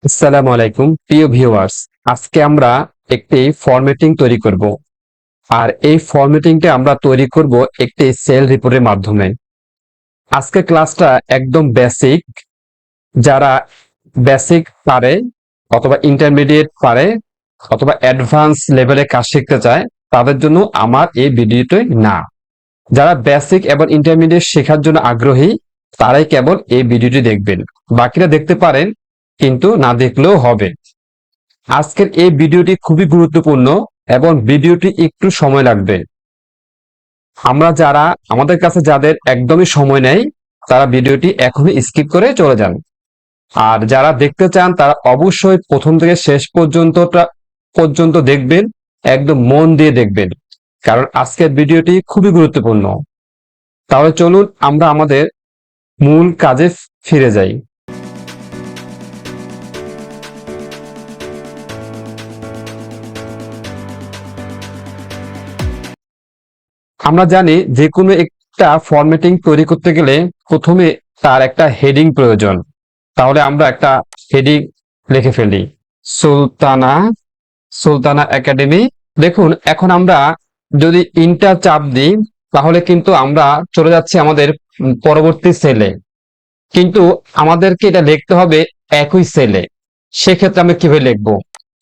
আসসালামু আলাইকুম প্রিয় ভিউয়ার্স। আজকে আমরা একটি ফরম্যাটিং তৈরি করব। আর এই ফরম্যাটিংটা আমরা তৈরি করব একটি সেল রিপোর্টের মাধ্যমে। আজকে ক্লাসটা একদম বেসিক। যারা বেসিক পারে অথবা ইন্টারমিডিয়েট পারে অথবা অ্যাডভান্স লেভেলে কাজ শিখতে চায় তাদের জন্য আমার এই ভিডিওটি না। যারা বেসিক এবং ইন্টারমিডিয়েট শেখার জন্য আগ্রহী তারাই কেবল এই ভিডিওটি দেখবেন। বাকিরা দেখতে পারেন, কিন্তু না দেখলেও হবে। আজকের এই ভিডিওটি খুবই গুরুত্বপূর্ণ এবং ভিডিওটি একটু সময় লাগবে। আমাদের কাছে যাদের একদমই সময় নেই তারা ভিডিওটি এখনই স্কিপ করে চলে যান। আর যারা দেখতে চান তারা অবশ্যই প্রথম থেকে শেষ পর্যন্ত দেখবেন, একদম মন দিয়ে দেখবেন, কারণ আজকের ভিডিওটি খুবই গুরুত্বপূর্ণ। তাহলে চলুন আমরা আমাদের মূল কাজে ফিরে যাই। আমরা জানি যে কোনো একটা ফরম্যাটিং তৈরি করতে গেলে প্রথমে তার একটা হেডিং প্রয়োজন। তাহলে আমরা একটা হেডিং লিখে ফেলি, সুলতানা সুলতানা একাডেমি। দেখুন, এখন আমরা যদি ইন্টার চাপ দিই তাহলে কিন্তু আমরা চলে যাচ্ছি আমাদের পরবর্তী সেলে, কিন্তু আমাদেরকে এটা লিখতে হবে একই সেলে। সেক্ষেত্রে আমরা কিভাবে লিখবো?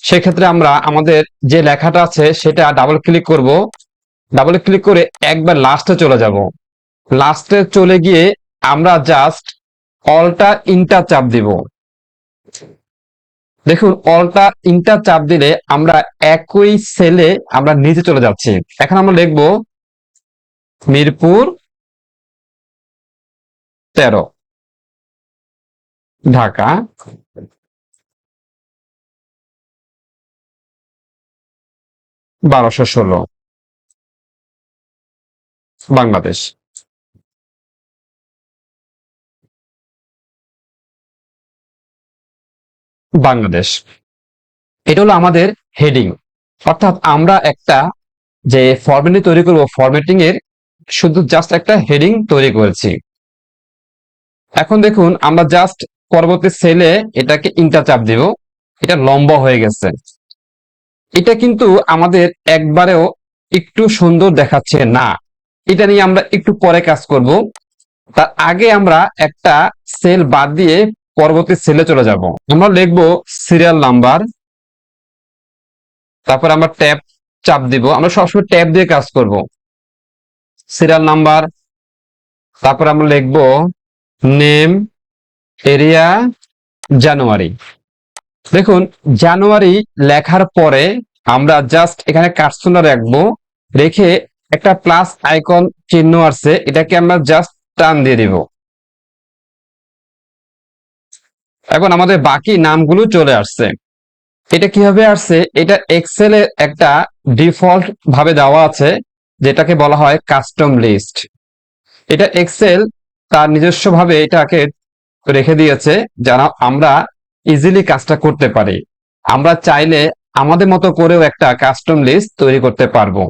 সেক্ষেত্রে আমরা আমাদের যে লেখাটা আছে সেটা ডাবল ক্লিক করব। ডাবল ক্লিক করে একবার লাস্টে চলে যাব। লাস্টে চলে গিয়ে আমরা জাস্ট অলটা ইন্টার চাপ দিব। দেখুন, অলটা ইন্টার চাপ দিলে আমরা একই সেলে আমরা নিচে চলে যাচ্ছি। এখন আমরা লিখব মিরপুর 13, ঢাকা 1216, বাংলাদেশ। বাংলাদেশ এটা হলো আমাদের হেডিং। অর্থাৎ আমরা একটা যে ফরম্যাটিং তৈরি করব, ফরম্যাটিং এর শুধু জাস্ট একটা হেডিং তৈরি করেছি। এখন দেখুন, আমরা জাস্ট পরবর্তী সেলে এটাকে ইন্টার চাপ দিব। এটা লম্বা হয়ে গেছে। এটা কিন্তু আমাদের একবারেও একটু সুন্দর দেখাচ্ছে না। এটা নিয়ে আমরা একটু পরে কাজ করব। তার আগে আমরা একটা সেল বাদ দিয়ে পরবর্তী সেলে চলে যাব। আমরা লিখব সিরিয়াল নাম্বার, তারপর আমরা ট্যাব চাপ দিব। আমরা সবসময় ট্যাব দিয়ে কাজ করব। সিরিয়াল নাম্বার, তারপর আমরা লিখব নেম, এরিয়া, জানুয়ারি। দেখুন, জানুয়ারি লেখার পরে আমরা জাস্ট এখানে কার্সর রাখবো। রেখে একটা প্লাস আইকন চিহ্ন আছে, এটাকে আমরা জাস্ট টান দিয়ে দিব। এখন আমাদের বাকি নামগুলো চলে আসছে। এটা কিভাবে আসছে? এটা এক্সেলে একটা ডিফল্ট ভাবে দেওয়া আছে, যেটাকে বলা হয় কাস্টম লিস্ট। এটা এক্সেল তার নিজস্ব ভাবে এটাকে রেখে দিয়েছে, যেন আমরা ইজিলি কাজটা করতে পারি। আমরা চাইলে আমাদের মতো করেও একটা কাস্টম লিস্ট তৈরি করতে পারবো।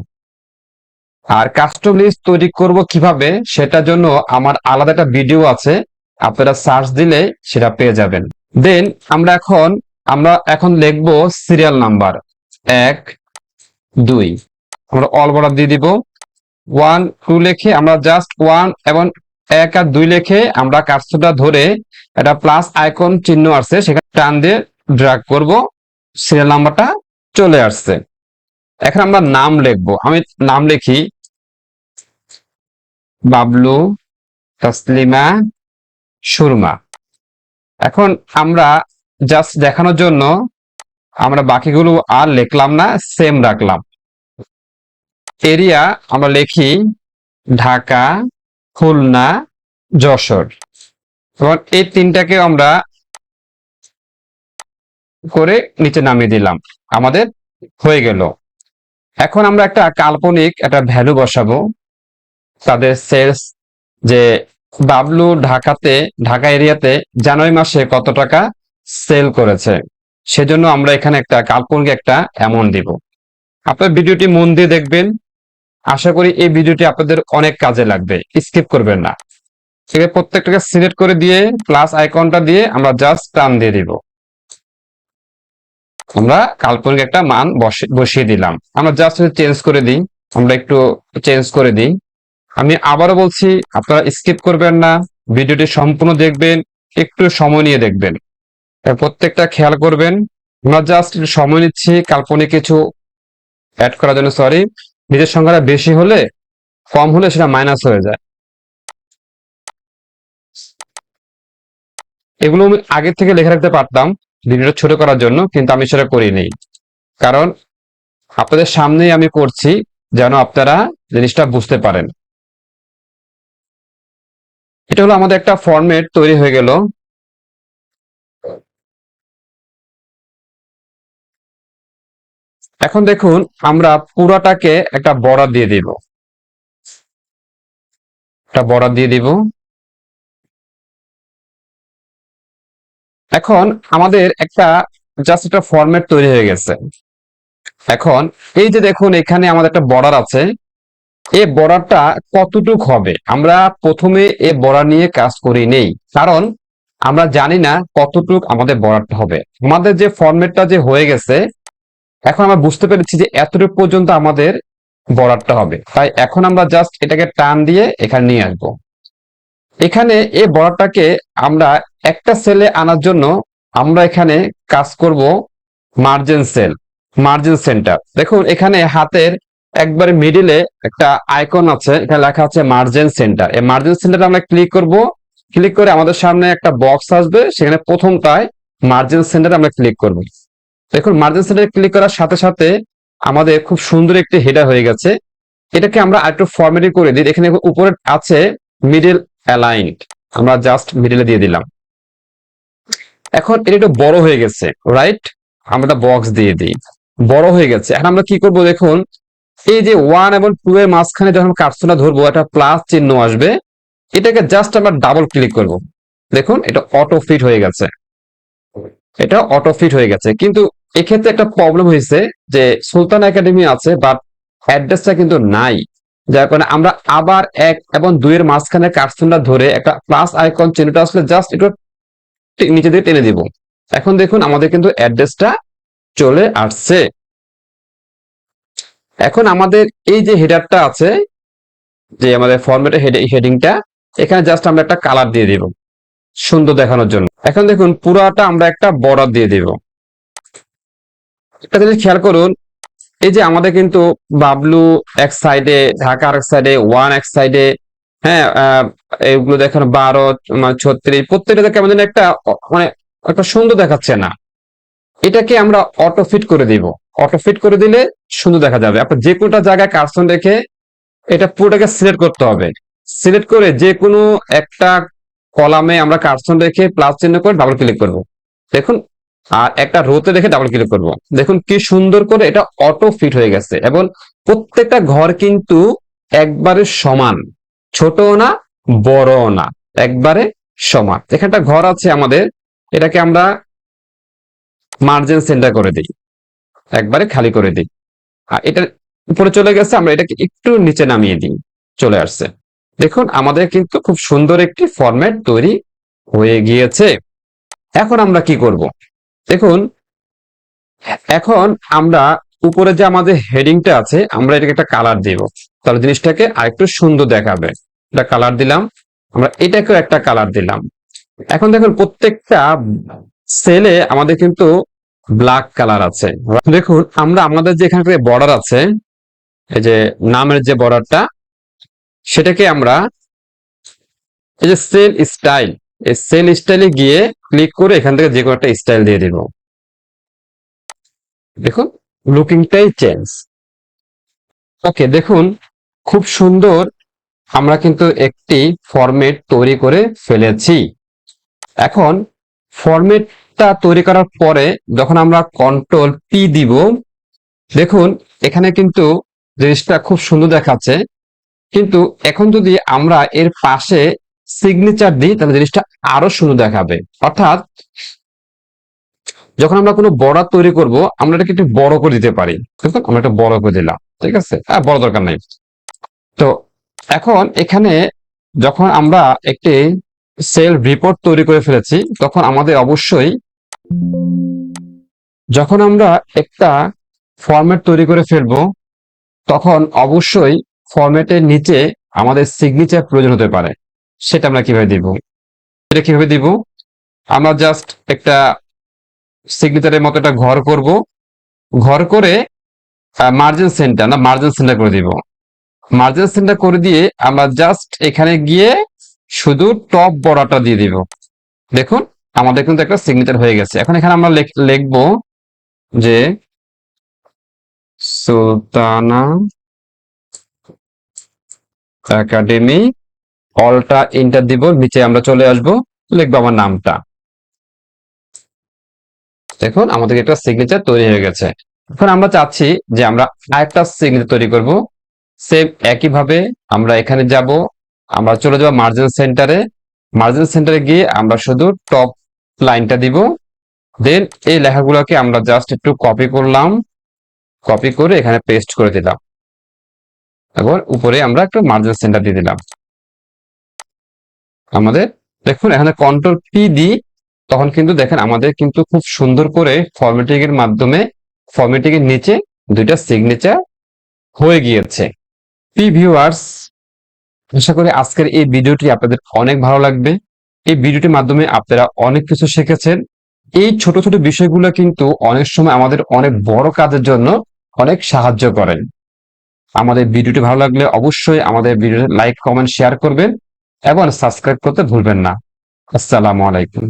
আর কাস্টম লিস্ট তৈরি করব কিভাবে, সেটার জন্য আমার আলাদা একটা ভিডিও আছে, আপনারা সার্চ দিলে সেটা পেয়ে যাবেন। দেন আমরা এখন লিখব সিরিয়াল নাম্বার 1, 2। আমরা অল বর্ডার দিয়ে দিব। 1, 2 লিখে আমরা জাস্ট 1 এবং 1 আর 2 লিখে আমরা কার্সরটা ধরে একটা প্লাস আইকন চিহ্ন আছে সেখানে টান দিয়ে ড্র্যাগ করব। সিরিয়াল নাম্বারটা চলে আসছে। এখন আমরা নাম লিখব। আমি নাম লিখি বাবলু, তাসলিমা, সুরমা। এখন আমরা জাস্ট দেখানোর জন্য আমরা বাকিগুলো আর লিখলাম না, সেম রাখলাম। এরিয়া আমরা লিখি ঢাকা, খুলনা, যশোর। এবং এই তিনটাকে আমরা করে নিচে নামিয়ে দিলাম। আমাদের হয়ে গেল। এখন আমরা একটা কাল্পনিক একটা ভ্যালু বসাবো তাদের সেলস, যে বাবলু ঢাকা এরিয়াতে জানুয়ারি মাসে কত টাকা সেল করেছে। সেজন্য আমরা এখানে একটা কাল্পনিক একটা অ্যামাউন্ট দিব। আপনার ভিডিওটি মন দিয়ে দেখবেন। আশা করি এই ভিডিওটি আপনাদের অনেক কাজে লাগবে। স্কিপ করবেন না। ঠিক আছে, প্রত্যেকটাকে সিলেক্ট করে দিয়ে প্লাস আইকনটা দিয়ে আমরা জাস্ট টান দিয়ে দিব। আমরা কাল্পনিক একটা মান বসিয়ে দিলাম। আমরা জাস্ট চেঞ্জ করে দিই, আমরা একটু চেঞ্জ করে দিই। আমি আবারও বলছি, আপনারা স্কিপ করবেন না, ভিডিওটি সম্পূর্ণ দেখবেন, একটু সময় নিয়ে দেখবেন, প্রত্যেকটা খেয়াল করবেন। আমরা জাস্ট সময় নিচ্ছি কাল্পনিক কিছু অ্যাড করার জন্য। সরি, নিজের সংখ্যাটা বেশি হলে কম হলে সেটা মাইনাস হয়ে যায়। এগুলো আমি আগে থেকে লিখে রাখতে পারতাম ভিডিওটা ছোট করার জন্য, কিন্তু আমি সেটা করিনি, কারণ আপনাদের সামনেই আমি করছি যেন আপনারা জিনিসটা বুঝতে পারেন। এটা হলো আমাদের একটা ফরম্যাট তৈরি হয়ে গেল। এখন দেখুন, আমরা পুরাটাকে একটা বর্ডার দিয়ে দিব, একটা বর্ডার দিয়ে দিব। এখন আমাদের একটা জাস্ট একটা ফরম্যাট তৈরি হয়ে গেছে। এখন এই যে দেখুন, এখানে আমাদের একটা বর্ডার আছে, এই বর্ডারটা কতটুক হবে, আমরা প্রথমে এই বর্ডার নিয়ে কাজ করি নেই, কারণ আমরা জানি না কতটুক আমাদের বর্ডারটা হবে। আমাদের যে ফরম্যাটটা যে হয়ে গেছে, এখন আমরা বুঝতে পেরেছি যে এতটুকু পর্যন্ত আমাদের বর্ডারটা হবে, তাই এখন আমরা জাস্ট এটাকে টান দিয়ে এখানে নিয়ে আসবো। এখানে এই বর্ডারটাকে আমরা একটা সেলে আনার জন্য আমরা এখানে কাজ করব মার্জিন সেল, মার্জিন সেন্টার। দেখুন এখানে হাতের একবারে মিডিলে একটা আইকন আছে, এখানে লেখা আছে মার্জিন সেন্টার। এই মার্জিন সেন্টারে আমরা ক্লিক করব, ক্লিক করে আমাদের সামনে একটা বক্স আসবে, সেখানে প্রথমটায় মার্জিন সেন্টারে আমরা ক্লিক করব। দেখুন মার্জিন সেন্টারে ক্লিক করার সাথে সাথে আমাদের খুব সুন্দর একটি হেডার হয়ে গেছে। এটাকে আমরা আরেকটু ফরম্যাটিং করে দিই। এখানে উপরে আছে মিডল অ্যালাইনড, আমরা জাস্ট মিডলে দিয়ে দিলাম। এখন এটা একটু বড় হয়ে গেছে, রাইট? আমরা বক্স দিয়ে দিই, বড় হয়ে গেছে। এখন আমরা কি করব দেখুন, এই যে 1 এবং 2 এর মাঝখানে যখন কার্সরটা ধরবো একটা প্লাস চিহ্ন আসবে, এটাকে জাস্ট আমরা ডাবল ক্লিক করব। দেখুন এটা অটো ফিট হয়ে গেছে, এটা অটো ফিট হয়ে গেছে। কিন্তু এক্ষেত্রে একটা প্রবলেম হয়েছে যে সুলতান একাডেমি আছে বাট অ্যাড্রেসটা কিন্তু নাই, যার কারণে আমরা আবার 1 এবং 2 এর মাঝখানে কার্সরটা ধরে একটা প্লাস আইকন চিহ্নটা আসলে জাস্ট একটু নিচে দিয়ে টেনে দিব। এখন দেখুন আমাদের কিন্তু অ্যাড্রেসটা চলে আসছে। এখন আমাদের এই যে হেডারটা আছে, যে আমাদের ফরম্যাটের হেডিংটা, এখানে জাস্ট আমরা একটা কালার দিয়ে দিব সুন্দর দেখানোর জন্য। এখন দেখুন পুরাটা আমরা একটা বর্ডার দিয়ে দিব। একটা জিনিস খেয়াল করুন, এই যে আমাদের কিন্তু বাবলু এক সাইডে, ঢাকা আরেক সাইডে, ওয়ান এক সাইডে, হ্যাঁ, এইগুলো দেখেন 12, 36, প্রত্যেকটা কেমন যেন একটা মানে একটা সুন্দর দেখাচ্ছে না। এটাকে আমরা অটো ফিট করে দিব। অটো ফিট করে দিলে সুন্দর দেখা যাবে। আপনার যে কোনোটা জায়গায় কার্সন রেখে এটা পুরোটাকে সিলেক্ট করতে হবে। সিলেক্ট করে যে কোনো একটা কলামে আমরা কার্সন রেখে প্লাস চিহ্ন করে ডাবল ক্লিক করব। দেখুন, আর একটা রোতে রেখে ডাবল ক্লিক করব। দেখুন কি সুন্দর করে এটা অটো ফিট হয়ে গেছে, এবং প্রত্যেকটা ঘর কিন্তু একবারে সমান, ছোটও না বড়ও না, একবারে সমান। এখানে একটা ঘর আছে আমাদের, এটাকে আমরা মার্জিন সেন্টার করে দিই, একবারে খালি করে দিই। আর এটা উপরে চলে গেছে, আমরা এটাকে একটু নিচে নামিয়ে দিই, চলে আসছে। দেখুন আমাদের কিন্তু খুব সুন্দর একটি ফরম্যাট তৈরি হয়ে গিয়েছে। এখন আমরা কি করব দেখুন, এখন আমরা উপরে যে আমাদের হেডিংটা আছে, আমরা এটাকে একটা কালার দিব, তাহলে জিনিসটাকে আরেকটু সুন্দর দেখাবে। এটা কালার দিলাম, আমরা এটাকেও একটা কালার দিলাম। এখন দেখুন প্রত্যেকটা সেলে আমাদের কিন্তু ব্ল্যাক কালার আছে। দেখুন আমরা আমাদের যে এখানে বর্ডার আছে, এই যে নামের যে বর্ডারটা, সেটাকে আমরা এই যে সেল স্টাইল, এই সেল স্টাইলে গিয়ে ক্লিক করে এখান থেকে যে কোনো একটা স্টাইল দিয়ে দিব। দেখুন লুকিংটাই চেঞ্জ। ওকে, দেখুন খুব সুন্দর আমরা কিন্তু একটি ফরম্যাট তৈরি করে ফেলেছি। এখন ফরম্যাটটা তৈরি করার পরে যখন আমরা কন্ট্রোল পি দিব, দেখুন এখানে কিন্তু জিনিসটা খুব সুন্দর দেখাচ্ছে। কিন্তু এখন যদি আমরা এর পাশে সিগনেচার দিই, তাহলে জিনিসটা আরো সুন্দর দেখাবে। অর্থাৎ যখন আমরা কোনো বর্ডার তৈরি করব, আমরা এটাকে একটু বড় করে দিতে পারি। দেখুন আমরা একটা বড় করে দিলাম, ঠিক আছে, বড় দরকার নাই। তো এখন এখানে যখন আমরা একটি সেল রিপোর্ট তৈরি করে ফেলেছি, তখন আমাদের অবশ্যই যখন আমরা একটা ফরম্যাট তৈরি করে ফেলবো, তখন অবশ্যই ফরম্যাটের নিচে আমাদের সিগনেচার প্রয়োজন হতে পারে। সেটা আমরা কিভাবে দিব? এটা কিভাবে দিব? আমরা জাস্ট একটা সিগনেচারের মতো একটা ঘর করব। ঘর করে মার্জিন সেন্টার করে দিব। মার্জিন সেন্টার করে দিয়ে আমরা জাস্ট এখানে গিয়ে শুধু টপ বর্ডারটা দিয়ে দিব। দেখুন, আমাদের কিন্তু একটা সিগনেচার হয়ে গেছে। এখন এখানে আমরা লিখবো যে সুলতানা একাডেমি, অলটা এন্টার দিব, নিচে আমরা চলে আসব, লিখবো আমার নামটা। দেখুন আমাদের একটা সিগনেচার তৈরি হয়ে গেছে। এখন আমরা চাচ্ছি যে আমরা আরেকটা সিগনেচার তৈরি করব। সেম একইভাবে আমরা এখানে যাব, আমরা চলে যাব মার্জিন সেন্টারে। মার্জিন সেন্টারে গিয়ে আমরা শুধু টপ লাইনটা দিব। দেন এই লেখাগুলোকে আমরা জাস্ট একটু কপি করলাম, কপি করে এখানে পেস্ট করে দিলাম। এবার উপরে আমরা একটু মার্জিন সেন্টার দিয়ে দিলাম। আমাদের দেখুন এখানে কন্ট্রোল পি দিই, তখন কিন্তু দেখেন আমাদের কিন্তু খুব সুন্দর করে ফরম্যাটিং এর মাধ্যমে ফরম্যাটিং এর নিচে দুইটা সিগনেচার হয়ে গিয়েছে। ভিউয়ার্স, আশা করি আজকের এই ভিডিওটি আপনাদের অনেক ভালো লাগবে। এই ভিডিওটির মাধ্যমে আপনারা অনেক কিছু শিখেছেন। এই ছোট ছোট বিষয়গুলো কিন্তু অনেক সময় আমাদের অনেক বড় কাজের জন্য অনেক সাহায্য করেন। আমাদের ভিডিওটি ভালো লাগলে অবশ্যই আমাদের ভিডিওটি লাইক, কমেন্ট, শেয়ার করবেন এবং সাবস্ক্রাইব করতে ভুলবেন না। আসসালামু আলাইকুম।